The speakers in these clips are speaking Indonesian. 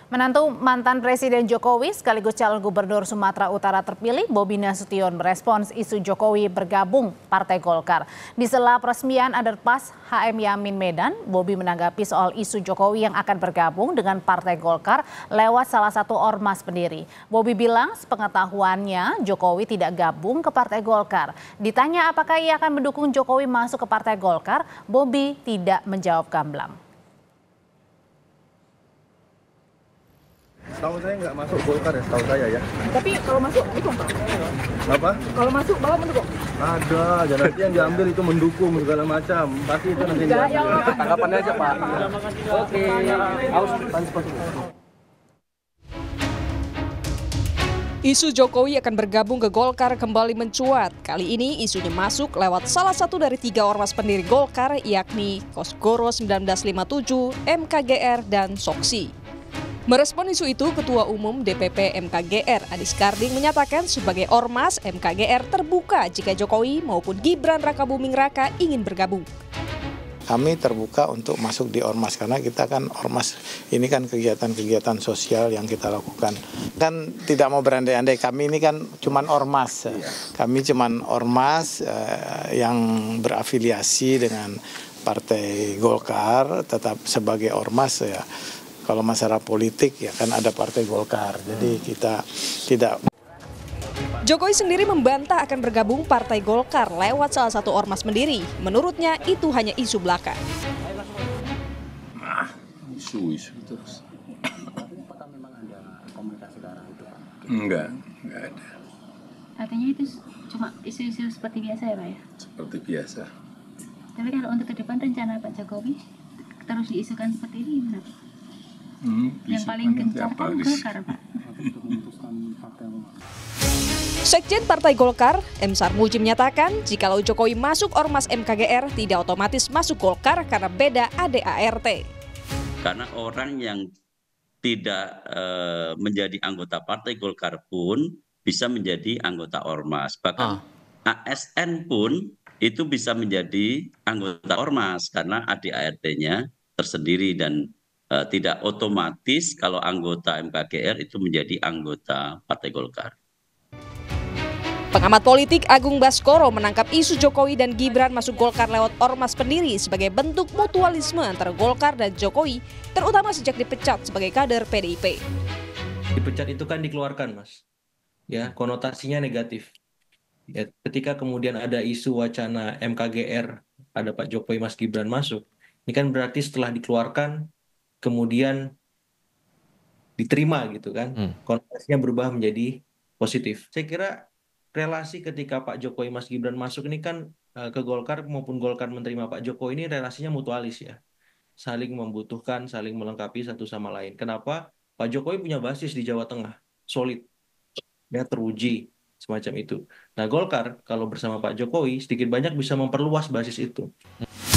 Menantu mantan Presiden Jokowi sekaligus calon gubernur Sumatera Utara terpilih, Bobi Nasution merespons isu Jokowi bergabung Partai Golkar. Di sela peresmian Underpass HM Yamin Medan, Bobi menanggapi soal isu Jokowi yang akan bergabung dengan Partai Golkar lewat salah satu ormas pendiri. Bobi bilang sepengetahuannya Jokowi tidak gabung ke Partai Golkar. Ditanya apakah ia akan mendukung Jokowi masuk ke Partai Golkar, Bobi tidak menjawab gamblang. Tahu saya nggak masuk Golkar ya, tahu saya ya. Tapi kalau masuk dukung Pak? Apa? Kalau masuk Bapak mendukung? Ada, jadi nanti yang diambil itu mendukung segala macam. Pasti itu nanti diambil. Tanggapannya aja Pak. Oke, harus Isu Jokowi akan bergabung ke Golkar kembali mencuat. Kali ini isunya masuk lewat salah satu dari 3 ormas pendiri Golkar, yakni Kosgoro 1957, MKGR, dan Soksi. Merespon isu itu, Ketua Umum DPP MKGR Adis Karding menyatakan sebagai ormas MKGR terbuka jika Jokowi maupun Gibran Rakabuming Raka ingin bergabung. Kami terbuka untuk masuk di ormas karena kita kan ormas ini kan kegiatan-kegiatan sosial yang kita lakukan. Kan tidak mau berandai-andai, kami ini kan cuman ormas. Kami cuman ormas yang berafiliasi dengan Partai Golkar, tetap sebagai ormas ya. Kalau masalah politik ya kan ada Partai Golkar, jadi kita tidak. Jokowi sendiri membantah akan bergabung Partai Golkar lewat salah satu ormas pendiri. Menurutnya itu hanya isu belaka. Isu terus. Apakah memang ada komunikasi ke arah itu, Pak? Enggak ada. Artinya itu cuma isu-isu seperti biasa ya, Pak ya? Seperti biasa. Tapi kalau untuk ke depan rencana Pak Jokowi terus diisukan seperti ini, gimana Pak? Yang paling kencang kan Golkar, Pak. Sekjen Partai Golkar, M. Sarmuji menyatakan jikalau Jokowi masuk ormas MKGR tidak otomatis masuk Golkar karena beda ADART. Karena orang yang tidak menjadi anggota Partai Golkar pun bisa menjadi anggota ormas. Bahkan ASN pun itu bisa menjadi anggota ormas karena ADART-nya tersendiri dan tidak otomatis kalau anggota MKGR itu menjadi anggota Partai Golkar. Pengamat politik Agung Baskoro menangkap isu Jokowi dan Gibran masuk Golkar lewat ormas pendiri sebagai bentuk mutualisme antara Golkar dan Jokowi, terutama sejak dipecat sebagai kader PDIP. Dipecat itu kan dikeluarkan, Mas. Ya, konotasinya negatif. Ya, ketika kemudian ada isu wacana MKGR, ada Pak Jokowi, Mas Gibran masuk, ini kan berarti setelah dikeluarkan kemudian diterima gitu kan, konotasinya berubah menjadi positif. Saya kira relasi ketika Pak Jokowi Mas Gibran masuk ini kan ke Golkar maupun Golkar menerima Pak Jokowi ini relasinya mutualis ya, saling membutuhkan, saling melengkapi satu sama lain. Kenapa? Pak Jokowi punya basis di Jawa Tengah, solid, ya teruji semacam itu. Nah Golkar kalau bersama Pak Jokowi sedikit banyak bisa memperluas basis itu.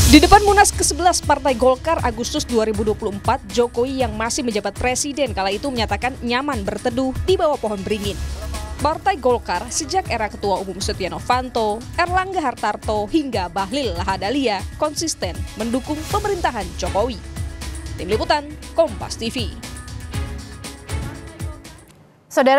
Di depan Munas ke-11 Partai Golkar Agustus 2024, Jokowi yang masih menjabat presiden kala itu menyatakan nyaman berteduh di bawah pohon beringin. Partai Golkar sejak era Ketua Umum Setia Novanto, Erlangga Hartarto hingga Bahlil Lahadalia konsisten mendukung pemerintahan Jokowi. Tim Liputan, Kompas TV. Saudara